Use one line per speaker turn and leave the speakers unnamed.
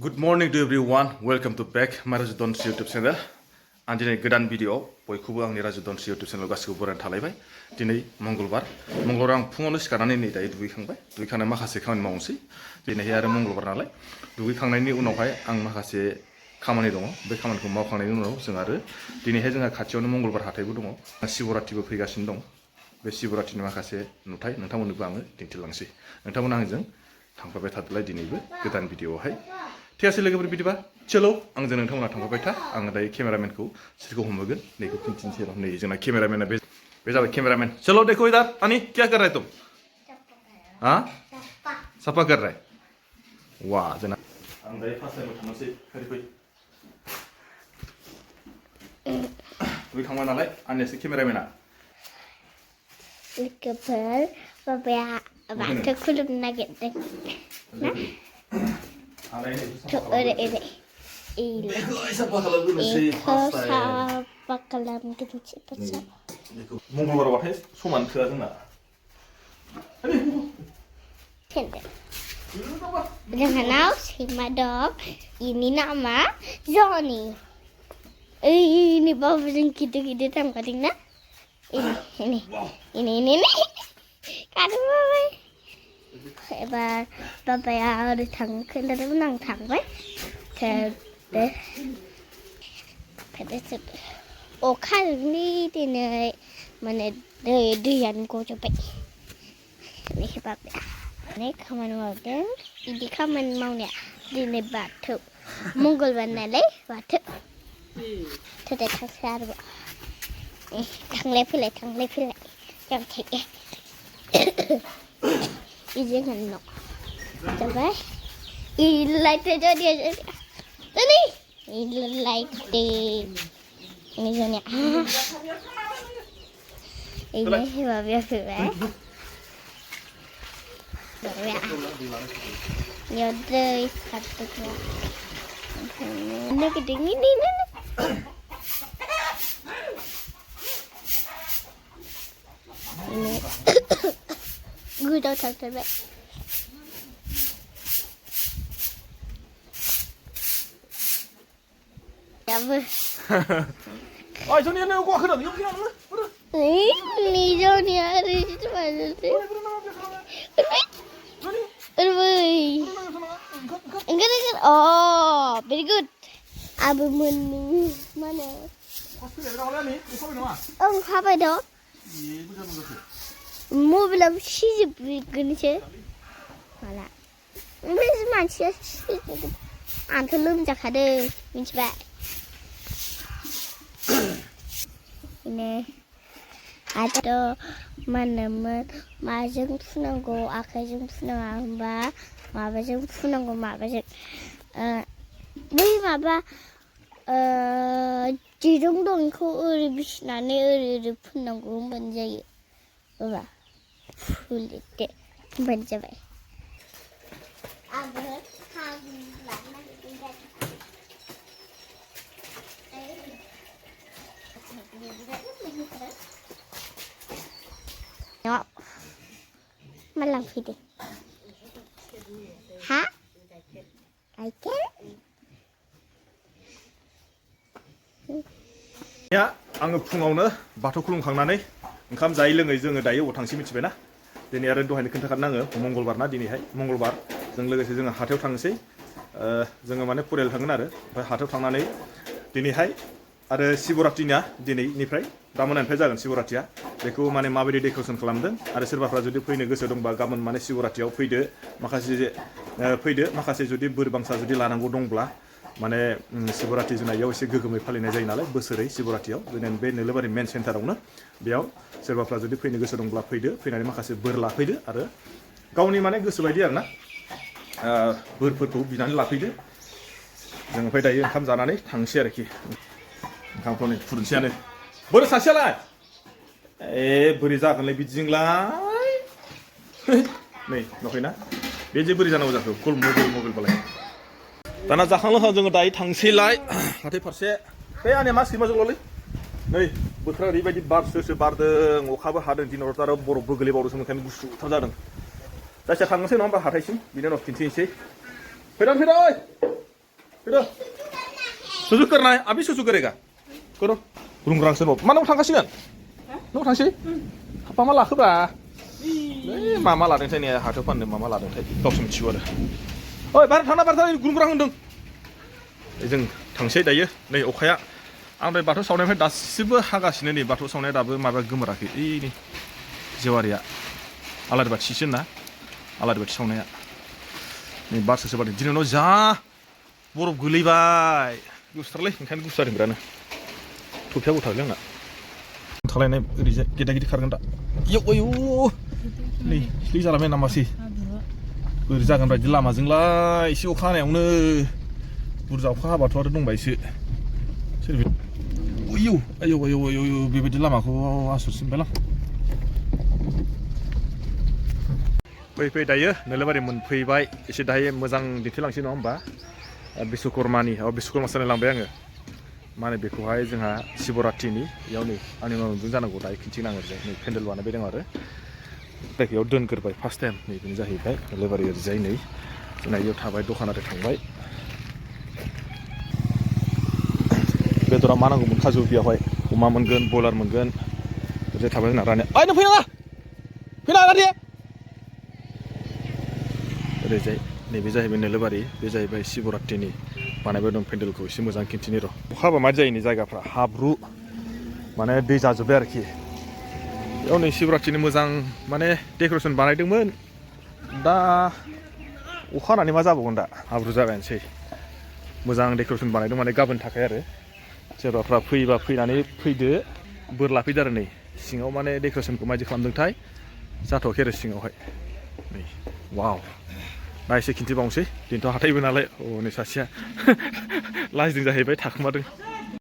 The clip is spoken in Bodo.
Good morning to everyone. Welcome to back my Rajudons YouTube channel. आं दिनै गोदान भिडिअ बयखौबो आंनि राजदन्स YouTube channel गासिखौबो बरायना थालायबाय दिनै मंगलबार आं फुङावनो सिखारनानै नै दायो दुगैखांनानै माखासे खामानि मावनोसै दिनैहाय आरो मंगलबार नालाय दुगैखांनायनि उनावहाय आं माखासे खामानि दङ बे खामानिखौ मावखांनायनि उनाव जों आरो दिनैहाय जोंहा खाथियावनो मंगलबार हाथायबो दङ शिवरात्रिबो फैगासिनो दं बे शिवरात्रिनि माखासे नुथाय नोंथांमोननोबो आङो दिन्थिलांसै नोंथांमोना आंजों थांफाबाय थादोलाय दिनैबो गोदान भिडिअआवहाय थियासै लोगोफोर बिदिबा चलो आंजों नोंथांमोना थांफाबाय था आङो दायो केमेरामेनखौ सोरखौ हमहोगोन नैखौ खिन्थिनोसै र' नै जोंना केमेरामेना बे जाबाय केमेरामेन चलो देखो इधर अनि क्या कर रहा है तुम हाँ साफा कर रहा है वाह जोंना आं दायो फार्स्ट टाइमाव थांनोसै फै दुगैखांबाय नालाय आंनियासो केमेरामेना
लोगोफोर बाबाया बाथौ खुलुमनो नागिरदों ना
मंगलबारावबाथाय समानो थोआ जोंना
जोंहानाव सैमा दं इनि नामा जनि ओइनि बाबुजों गिदिर थांफादों ना ini karena ebar bapak ya udah tangkil dari menang tangkai ke pada oh kali ini dini mana dia kau coba ini bapak ini kaman mau deh ini kaman mau nih dini batu Mongalbarni batu tidak tersar thằng lê phi lệ trong thịt đi riêng hình nọ cho bé đi lại tới cho đi tới đi lại đi đi rồi nè đi lấy vào bia phi bé rồi bé nhớ rơi sạch được rồi nó cái tiếng đi nữa người đâu thật vậy dạ vâng
아, 저기 얘네 오고 그래. 여기 나는 그래.
니 저니야 리지 말지 ơi enggak oh very good abu mun mana ông khá bài đó mua về làm xí gì gần chứ voilà bây giờ mà xí ăn thử lưm chặt hả đây mình chỉ vậy nè ada mana mà dừng phun ngô à cái dừng phun ngô mà bây dừng phun ngô mà bây giờ bây mà ba chỉ trong đồng khu ở bị nản ở phun ngô mình vậy bà phun để mình cho vậy đó mà làm gì đi hả ai chết
야, आङो फुङावनो बाथौ खुलुमखांनानै ओंखाम जायै लोङै जोङो दायो अबाव थांसै मिथिबायना दिनै आरो दहायनो खोन्थाखादों आङो मंगलबार ना दिनैहाय मंगलबार जों लोगोसे जोङो हाथायाव थांनोसै जोङो माने फरियाल थांगोन आरो ओमफ्राय हाथायाव थांनानै दिनैहाय आरो शिवरात्रिना दिनैनिफ्राय दा मोनानिफ्राय जागोन शिवरात्रिया बेखौ माने माबायदि डेक'रेसन खालामदों आरो सोरबाफ्रा जुदि फैनो गोसो दंबा गाबोन माने शिवरात्रियाव फैदो माखासे जुदि बोर बांसा जुदि लानांगौ दंब्ला माने शिवरात्रि जुनायाव एसे गोगोमै फालिनाय जायो नालाय बोसोरै शिवरात्रियाव जोंनि बे नोलोबारि मेन सेन्टारावनो बेयाव सोरबाफ्रा जुदि फैनो गोसो दंब्ला फैनानै माखासे बोर लाफैदो आरो गावनि माने गोसो बायदि आरोना बोरफोरखौ बिनानै लाफैदो जों ओमफ्राय दायो ओंखाम जानानै थांसै आरोखि ओंखामखौ नै फुदुंसैयानो बोरै सासेयालाय बोरै जागोनलाय बिदिजोंलाय नै नुवाखैना बे जे बोरै जानांगौ जाखो कल मबाइल बालाय दाना जाखां लोंखां जोङो दायो थांसैलाय हाथाय फारसे बे आंनिया मा सैमाजोंल'लै नै बोथोरा ओरैबायदि बारसोसो बारदों अखाबो हादों दिनावथ' आरो बरफबो गोलैबावदोंसो ओंखायनो गुसुथार जादों जायखिया थांनोसै नङा होमबा हाथायसिम बिनि उनाव खिन्थिनोसै फैदों Udah. Susu kernay, abis susu kering koro. Burung gerang senop. Mana mau tangkasian? Nung tangsi? Apa malah ke bah? Mama ladeng saya nih, hadapan deh mama ladeng saya. Tok sem ciwa deh. Oi, bar tanah burung gerang undung. Izin tangsi dah ya. Nih okaya. Ang dari batu saunnya das siapa hagasnya nih batu saunnya dapat maba gemeraki. Ini Jawaria. Alat buat sisin na. Alat buat saunnya. Nih batu seperti jinin no jah. Buruk guli bay. Gusar leh, kan gusar ini berana. Tuh gue tahu nggak? Tahu ini kita karena tak. Yuk, nih, ini jalannya nama sih. Berita kan rajin lama jenglah, isi okan yang ne. Burza okan batu ada dong baisi. Ayo, bebek lama aku asal simpelang. Fai daya, nelayan menfai baik. Isi daya mazang ditilang sih nombah. Bisukurmani, bisukur masalah langbayang. Mana bekuhai jengha Siboratini, yaw nih, ani mau dunjana gue daik kincing nangger jay, nih pendel wana bedeng ada. Daik yaw dun kerbai first time nih bunja hibai, lebar yaw jay nih, jena yaw thabai dokan ada thangbai. Bedora mana gue muntaju biar hoi, uma menggen, bolar menggen, jay thabai narane. Ay, nung pina dia. Ada jay, nih bija hibai lebari, bija hibai Siboratini. Mana bedong pendel ko isi mozang kintini ro. Haba maja ini jaga pra habru. Mana deja jober ki. Yaw nih Siboratini mozang mana decoration banaydongmon. Da अखा हानानै मा जाबावगोन दा हाब्रु जाबायानोसै मोजां डेक'रेसन बानायदों माने गाबोन थाखाय आरो सोरबाफ्रा फैबा फैनानै फैदो बोर लाफैदो आरो नै सिङाव माने डेक'रेसनखौ माबायदि खालामदोंथाय जाथ'आखै आरो सिङावहाय नै वाव दा एसे खिन्थिबावनोसै दिनैथ' हाथायबो नालाय नै सासेया लाजिदों जाहैबाय थाखोमादों